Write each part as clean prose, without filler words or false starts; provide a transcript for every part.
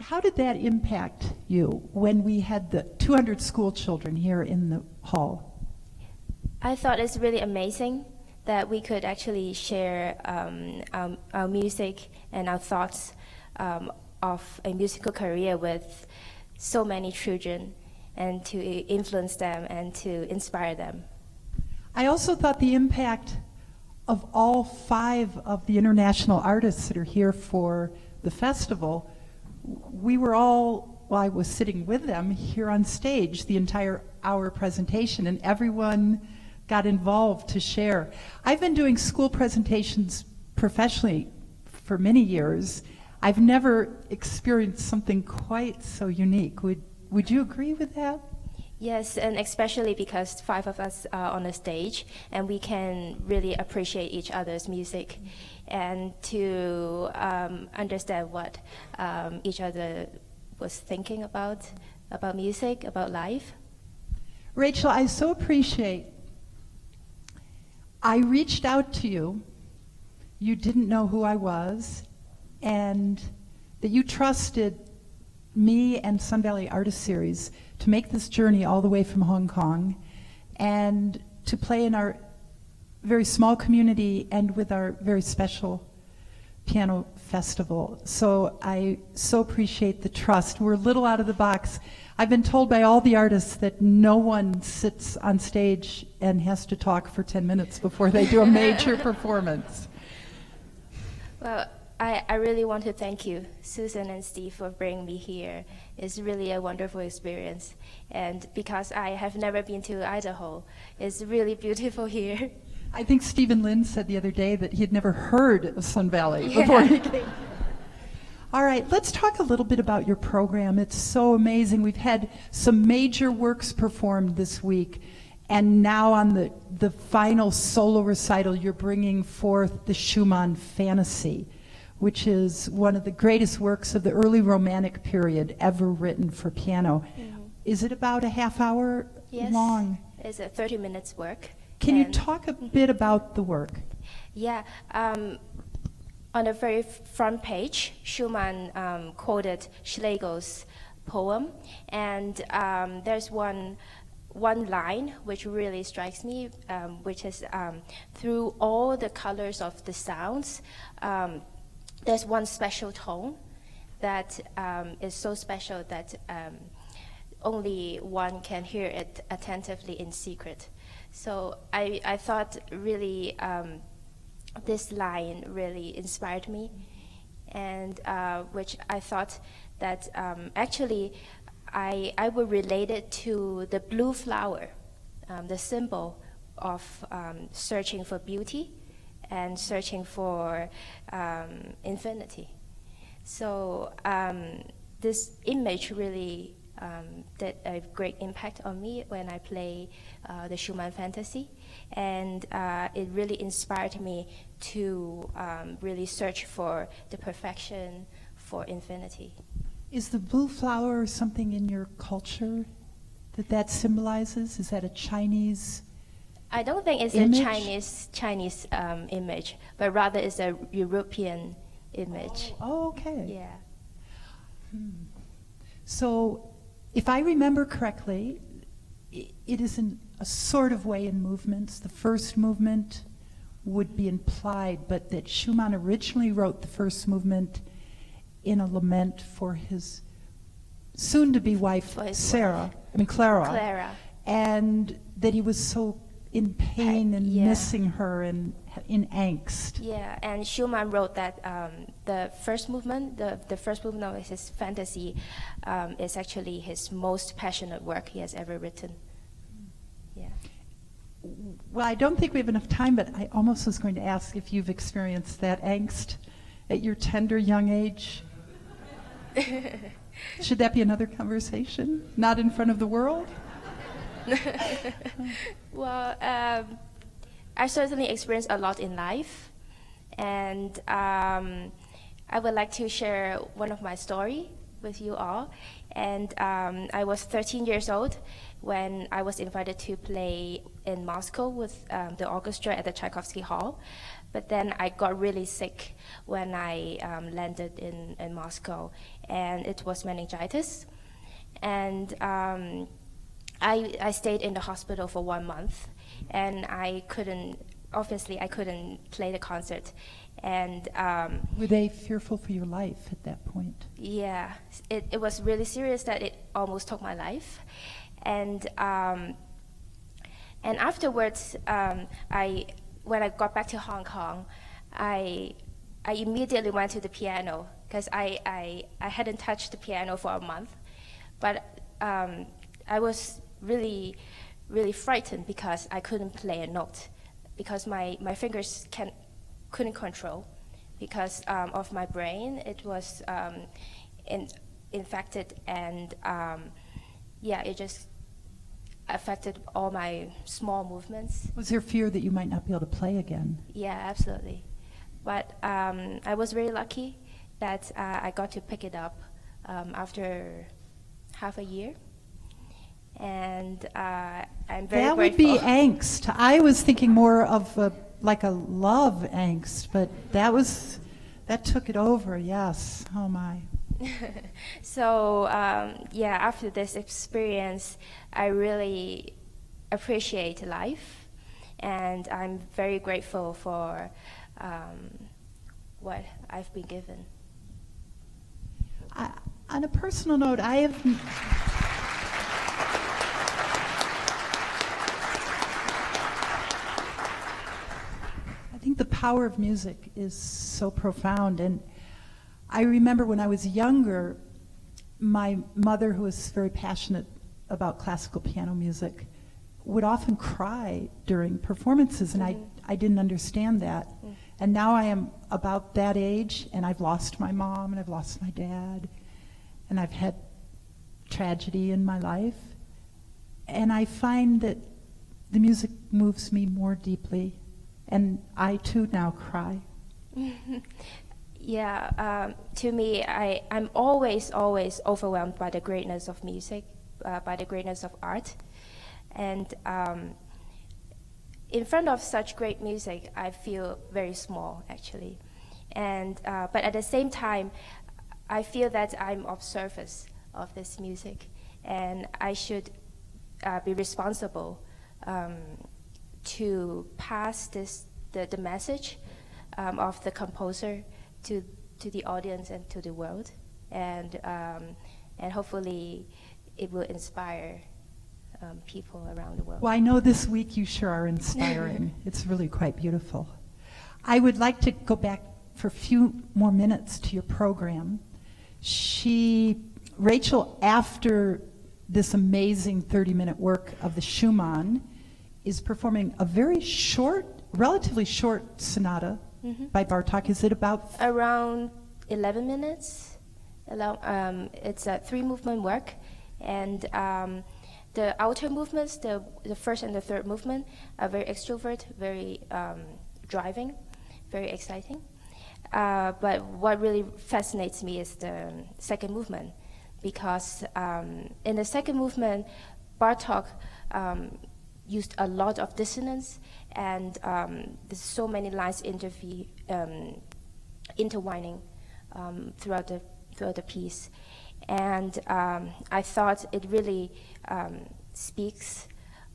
How did that impact you when we had the 200 school children here in the hall? I thought it's really amazing that we could actually share our music and our thoughts of a musical career with so many children, and to influence them and to inspire them. I also thought the impact of all 5 of the international artists that are here for the festival, we were all, well, I was sitting with them here on stage the entire hour presentation, and everyone got involved to share. I've been doing school presentations professionally for many years. I've never experienced something quite so unique. Would you agree with that? Yes, and especially because 5 of us are on the stage, and we can really appreciate each other's music and to understand what each other was thinking about music, about life. Rachel, I so appreciate, I reached out to you, you didn't know who I was, and that you trusted me and Sun Valley Artist Series to make this journey all the way from Hong Kong and to play in our very small community and with our very special piano festival. So I so appreciate the trust. We're a little out of the box. I've been told by all the artists that no one sits on stage and has to talk for 10 minutes before they do a major performance. Well, I really want to thank you, Susan and Steve, for bringing me here. It's really a wonderful experience. And because I have never been to Idaho, it's really beautiful here. I think Stephen Lynn said the other day that he had never heard of Sun Valley before he came. All right, let's talk a little bit about your program. It's so amazing. We've had some major works performed this week, and now on the final solo recital, you're bringing forth the Schumann Fantasy, which is one of the greatest works of the early Romantic period ever written for piano. Mm-hmm. Is it about a half hour long? Yes, it's a 30 minutes work. Can you talk a bit about the work? Yeah, on the very front page, Schumann quoted Schlegel's poem, and there's one line which really strikes me, which is through all the colors of the sounds, there's one special tone that is so special that only one can hear it attentively in secret. So I thought really this line really inspired me, and which I thought that actually I would relate it to the blue flower, the symbol of searching for beauty and searching for infinity. So this image really did a great impact on me when I play the Schumann Fantasy, and it really inspired me to really search for the perfection, for infinity. Is the blue flower something in your culture that symbolizes? Is that a Chinese I don't think it's image? A Chinese image, but rather it's a European image. Oh, okay. Yeah. So, if I remember correctly, it is in a sort of way in movements. The first movement would be implied, but that Schumann originally wrote the first movement in a lament for his soon-to-be wife, Clara, and that he was so in pain and missing her and in angst. Yeah, and Schumann wrote that the first movement, the first movement of his fantasy, is actually his most passionate work he has ever written. Yeah. Well, I don't think we have enough time, but I almost was going to ask if you've experienced that angst at your tender young age. Should that be another conversation? Not in front of the world? Well, I certainly experienced a lot in life, and I would like to share one of my story with you all. And I was 13 years old when I was invited to play in Moscow with the orchestra at the Tchaikovsky Hall. But then I got really sick when I landed in Moscow, and it was meningitis. And I stayed in the hospital for 1 month, and I couldn't play the concert. And were they fearful for your life at that point? yeah, it was really serious that it almost took my life. And afterwards, when I got back to Hong Kong, I immediately went to the piano, because I hadn't touched the piano for a month. But I was really, really frightened because I couldn't play a note, because my fingers couldn't control, because of my brain. It was infected, and it just affected all my small movements. Was there fear that you might not be able to play again? Yeah, absolutely. But I was very lucky that I got to pick it up after half a year. And I'm very that grateful. Would be angst. I was thinking more of like a love angst, but that took it over, yes. Oh my. So after this experience, I really appreciate life, and I'm very grateful for what I've been given. On a personal note, I think the power of music is so profound, and I remember when I was younger, my mother, who was very passionate about classical piano music, would often cry during performances, and I didn't understand that. And now I am about that age, and I've lost my mom, and I've lost my dad, and I've had tragedy in my life, and I find that the music moves me more deeply, and I too now cry. Yeah, to me, I'm always overwhelmed by the greatness of music, by the greatness of art. And in front of such great music, I feel very small, actually. And but at the same time, I feel that I'm of service of this music, and I should be responsible to pass the message of the composer to the audience and to the world, and hopefully it will inspire people around the world. Well, I know this week you sure are inspiring. It's really quite beautiful. I would like to go back for a few more minutes to your program. Rachel, after this amazing 30-minute work of the Schumann, is performing a very short, relatively short sonata by Bartók. Is it about? Around 11 minutes. It's a 3-movement work, and the outer movements, the first and the third movement, are very extrovert, very driving, very exciting. But what really fascinates me is the second movement, because in the second movement, Bartók used a lot of dissonance, and there's so many lines intertwining throughout the piece, and I thought it really speaks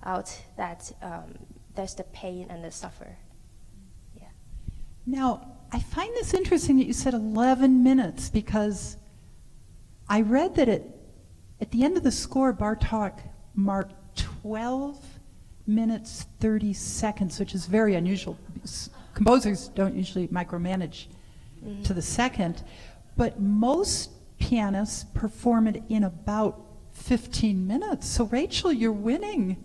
out that there's the pain and the suffer. Yeah. Now, I find this interesting that you said 11 minutes, because I read that at the end of the score, Bartók marked 12 minutes 30 seconds, which is very unusual. Composers don't usually micromanage to the second, but most pianists perform it in about 15 minutes. So Rachel, you're winning.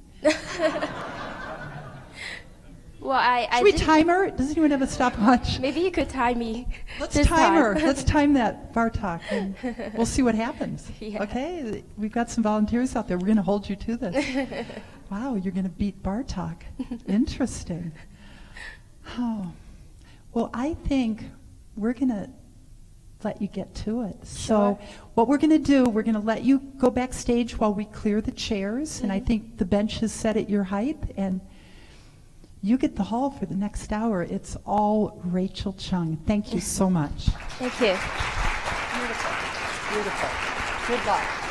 Well, Should we time her? Does anyone have a stopwatch? Maybe you could time me. Let's time her. Let's time that Bartók, and we'll see what happens. Yeah. Okay? We've got some volunteers out there. We're going to hold you to this. Wow, you're going to beat Bartók. Interesting. Oh. Well, I think we're going to let you get to it. So what we're going to do, we're going to let you go backstage while we clear the chairs, and I think the bench is set at your height, and You get the hall for the next hour. It's all Rachel Cheung. Thank you so much. Thank you. Beautiful. Beautiful. Good luck.